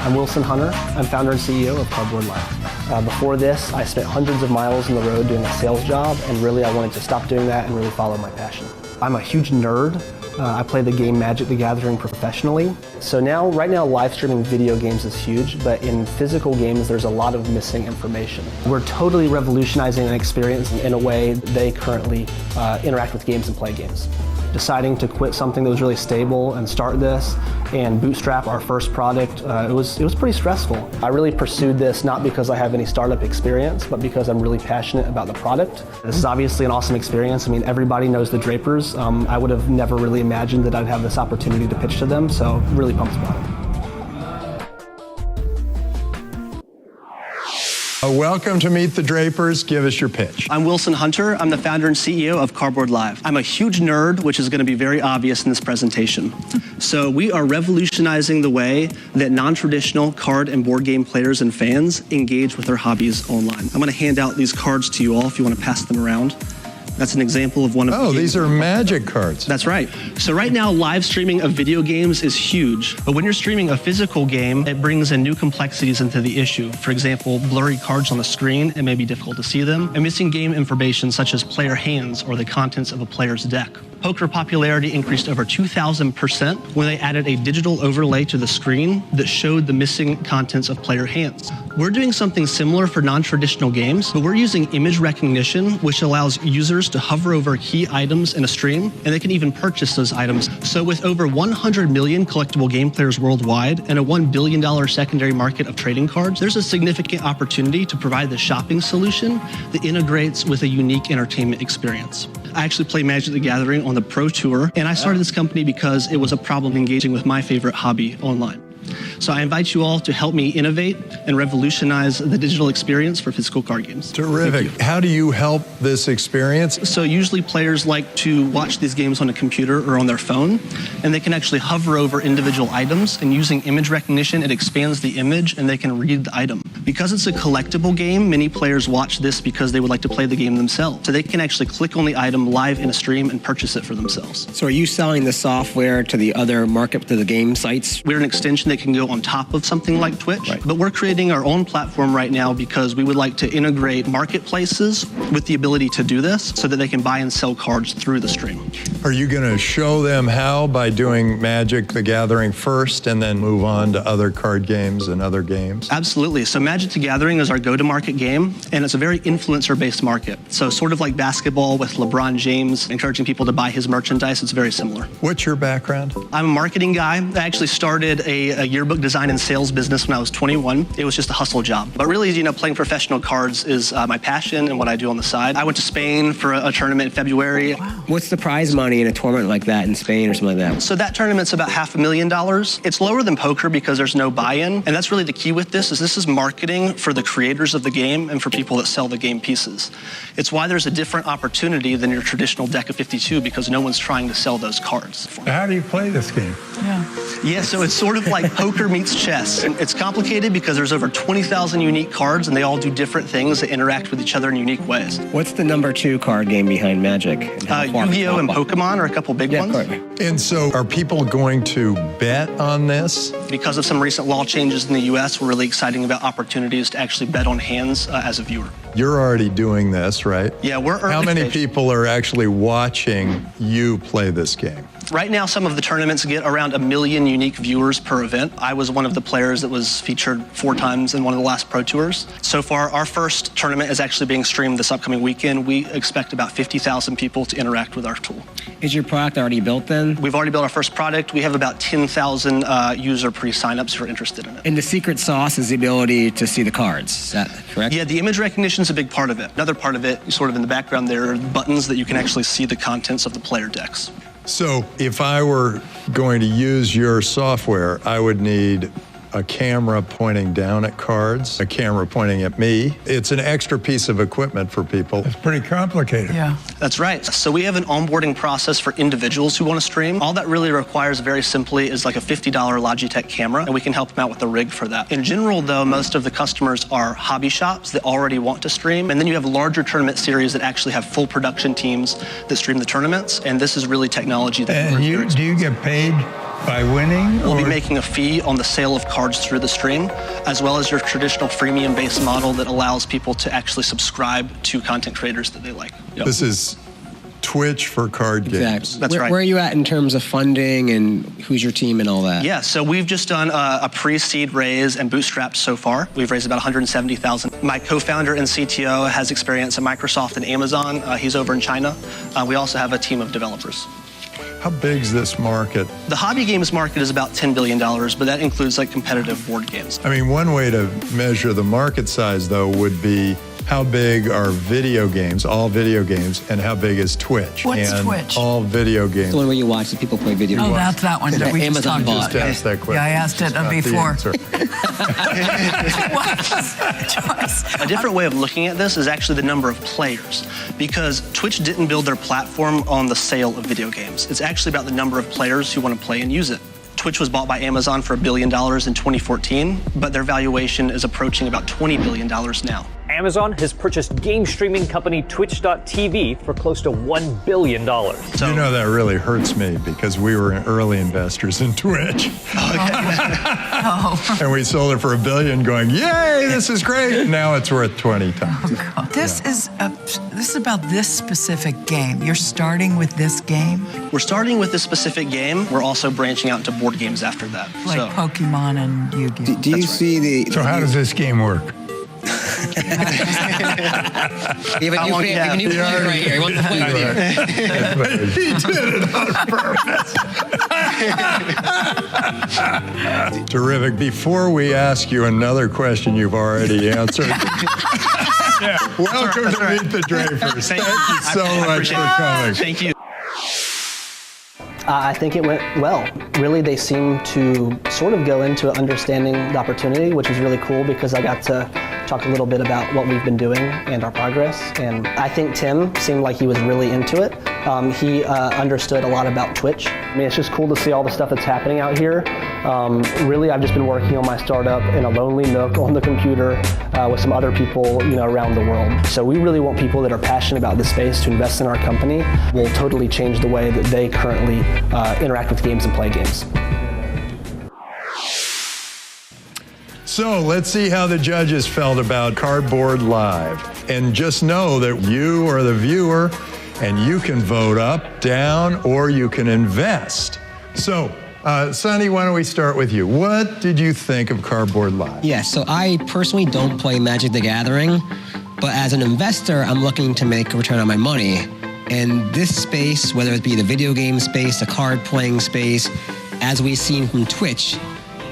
I'm Wilson Hunter. I'm founder and CEO of CardBoard.Live. Before this, I spent hundreds of miles on the road doing a sales job, and really I wanted to stop doing that and really follow my passion. I'm a huge nerd. I play the game Magic the Gathering professionally. So right now, live streaming video games is huge, but in physical games, there's a lot of missing information. We're totally revolutionizing an experience in a way they currently interact with games and play games. Deciding to quit something that was really stable and start this and bootstrap our first product, it was pretty stressful. I really pursued this not because I have any startup experience, but because I'm really passionate about the product. This is obviously an awesome experience. I mean, everybody knows the Drapers. I would have never really imagined that I'd have this opportunity to pitch to them, so really pumped about it. Welcome to Meet the Drapers. Give us your pitch. I'm Wilson Hunter. I'm the founder and CEO of CardBoard.Live. I'm a huge nerd, which is going to be very obvious in this presentation. So we are revolutionizing the way that non-traditional card and board game players and fans engage with their hobbies online. I'm going to hand out these cards to you all if you want to pass them around. That's an example of one of the games. These are Magic cards. That's right. So right now, live streaming of video games is huge. But when you're streaming a physical game, it brings in new complexities into the issue. For example, blurry cards on the screen, it may be difficult to see them, and missing game information such as player hands or the contents of a player's deck. Poker popularity increased over 2,000% when they added a digital overlay to the screen that showed the missing contents of player hands. We're doing something similar for non-traditional games, but we're using image recognition, which allows users to hover over key items in a stream, and they can even purchase those items. So with over 100 million collectible game players worldwide and a $1 billion secondary market of trading cards, there's a significant opportunity to provide the shopping solution that integrates with a unique entertainment experience. I actually play Magic the Gathering on the Pro Tour, and I started this company because it was a problem engaging with my favorite hobby online. So I invite you all to help me innovate and revolutionize the digital experience for physical card games. Terrific. How do you help this experience? So usually players like to watch these games on a computer or on their phone, and they can actually hover over individual items, and using image recognition, it expands the image and they can read the item. Because it's a collectible game, many players watch this because they would like to play the game themselves. So they can actually click on the item live in a stream and purchase it for themselves. So are you selling the software to the other market, to the game sites? We're an extension that can go on top of something like Twitch, but we're creating our own platform right now because we would like to integrate marketplaces with the ability to do this so that they can buy and sell cards through the stream. Are you going to show them how by doing Magic the Gathering first and then move on to other card games and other games? Absolutely. So Magic the Gathering is our go-to-market game, and it's a very influencer-based market. So sort of like basketball with LeBron James encouraging people to buy his merchandise, it's very similar. What's your background? I'm a marketing guy. I actually started a yearbook design and sales business when I was 21. It was just a hustle job. But really, playing professional cards is my passion and what I do on the side. I went to Spain for a tournament in February. Wow. What's the prize money in a tournament like that in Spain or something like that? So that tournament's about $500,000. It's lower than poker because there's no buy-in. And that's really the key with this is marketing for the creators of the game and for people that sell the game pieces. It's why there's a different opportunity than your traditional deck of 52 because no one's trying to sell those cards. How do you play this game? Yeah, so it's sort of like poker meets chess. And it's complicated because there's over 20,000 unique cards and they all do different things that interact with each other in unique ways. What's the #2 card game behind Magic? Yu-Gi-Oh! And Pokemon are a couple big ones. And so are people going to bet on this? Because of some recent law changes in the US, we're really excited about opportunities to actually bet on hands as a viewer. You're already doing this, right? Yeah, we're early How many stage. people are actually watching you play this game? Right now, some of the tournaments get around 1 million unique viewers per event. I was one of the players that was featured 4 times in one of the last Pro Tours. So far, our first tournament is actually being streamed this upcoming weekend. We expect about 50,000 people to interact with our tool. Is your product already built then? We've already built our first product. We have about 10,000 user pre-signups who are interested in it. And the secret sauce is the ability to see the cards. Is that correct? Yeah, the image recognition is a big part of it. Another part of it, sort of in the background, there are buttons that you can actually see the contents of the player decks. So if I were going to use your software, I would need a camera pointing down at cards, a camera pointing at me. It's an extra piece of equipment for people. It's pretty complicated. Yeah. That's right. So we have an onboarding process for individuals who want to stream. All that really requires very simply is like a $50 Logitech camera, and we can help them out with the rig for that. In general, though, most of the customers are hobby shops that already want to stream, and then you have larger tournament series that actually have full production teams that stream the tournaments, and this is really technology that And do you get paid By winning? We'll be making a fee on the sale of cards through the stream, as well as your traditional freemium-based model that allows people to actually subscribe to content creators that they like. Yep. This is Twitch for card games. Exactly. That's right. Where are you at in terms of funding and who's your team and all that? Yeah, so we've just done a pre-seed raise and bootstrapped so far. We've raised about $170,000. My co-founder and CTO has experience at Microsoft and Amazon. He's over in China. We also have a team of developers. How big's this market? The hobby games market is about $10 billion, but that includes like competitive board games. I mean, one way to measure the market size, though, would be how big are video games, all video games, and how big is Twitch? What's and Twitch? All video games. The one where you watch the people play video games. Oh, that's that one that we just Amazon talked bought. about. Just ask that question. Yeah, I asked it Not the before. answer. A different way of looking at this is actually the number of players, because Twitch didn't build their platform on the sale of video games. It's actually about the number of players who want to play and use it. Twitch was bought by Amazon for $1 billion in 2014, but their valuation is approaching about $20 billion now. Amazon has purchased game streaming company Twitch.tv for close to $1 billion. So, You know, that really hurts me because we were early investors in Twitch. Oh, And we sold it for $1 billion going, yay, this is great. And now it's worth 20 times. God. This is about this specific game. You're starting with this game, we're starting with this specific game. We're also branching out into board games after that. like So, Pokemon and Yu-Gi-Oh. Do you see the... So how does this game work? You have a new player right here. He wants to play with you. He did it on purpose. Terrific. Before we ask you another question you've already answered. Welcome to Meet the Drapers. Thank you so much for coming. Thank you. I think it went well. Really, they seem to sort of go into understanding the opportunity, which is really cool because I got to talk a little bit about what we've been doing and our progress. And I think Tim seemed like he was really into it. He understood a lot about Twitch. I mean, it's just cool to see all the stuff that's happening out here. Really, I've just been working on my startup in a lonely nook on the computer with some other people, around the world. So we really want people that are passionate about this space to invest in our company. We'll totally change the way that they currently interact with games and play games. So let's see how the judges felt about CardBoard.Live. And just know that you are the viewer and you can vote up, down, or you can invest. So, Sonny, why don't we start with you? What did you think of CardBoard.Live? Yeah, so I personally don't play Magic the Gathering, but as an investor, I'm looking to make a return on my money. And this space, whether it be the video game space, the card playing space, as we've seen from Twitch,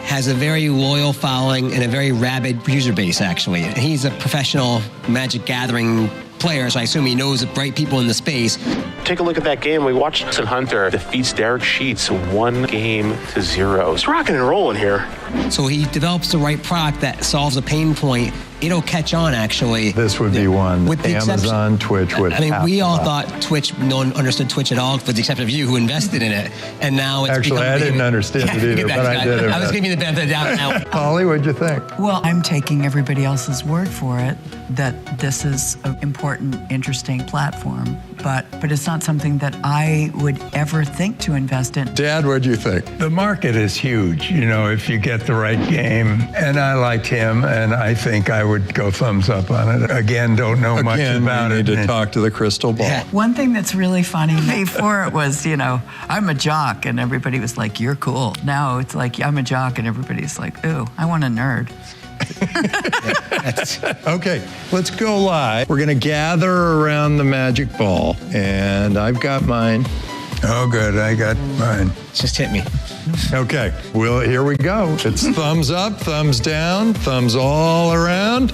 has a very loyal following and a very rabid user base, actually. And he's a professional Magic Gathering player, so I assume he knows the bright people in the space. Take a look at that game. We watched Hudson Hunter defeats Derek Sheets 1-0. It's rocking and rolling here. So he develops the right product that solves a pain point. It'll catch on, actually. This would be one With the Amazon, Twitch would I mean, have we to all buy. thought Twitch, no one understood Twitch at all, with the exception of you who invested in it. And now it's Actually, become I didn't understand it either, give that but to I did I was invest. giving you the benefit of the doubt now. Holly, what'd you think? Well, I'm taking everybody else's word for it that this is an important, interesting platform, but it's not something that I would ever think to invest in. Dad, what'd you think? The market is huge, if you get the right game. And I liked him, and I think I would go thumbs up on it. Again, don't know much Again, about we it. need to talk to the crystal ball. Yeah. One thing that's really funny, before it was, I'm a jock, and everybody was like, you're cool. Now it's like, I'm a jock, and everybody's like, ooh, I want a nerd. Okay, let's go live. We're going to gather around the magic ball, and I've got mine. Oh, good, I got mine. Just hit me. Okay, well, here we go. It's thumbs up, thumbs down, thumbs all around.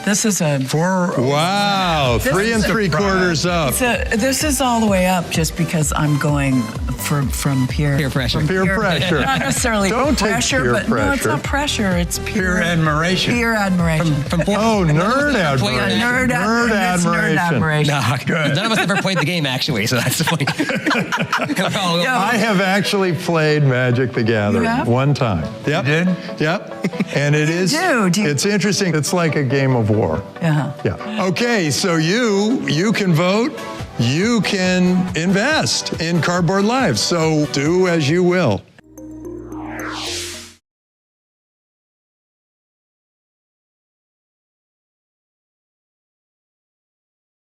This is a... Wow, This 3 is a 3/4 up. This is all the way up just because I'm going from peer pressure. from Peer pressure. Not necessarily Don't take pressure, peer but no, it's pressure. not pressure. It's Pure admiration. Pure admiration. Oh, nerd Yeah, admiration. nerd admiration. No, Good. none of us ever played the game, actually, so that's the point. Yeah. I have actually played Magic the Gathering You have? one time. Yep. You did? Yep. And it is, do you- it's interesting. It's like a game of war. Uh-huh. Yeah. Okay, so you can vote you can invest in CardBoard.Live. So do as you will.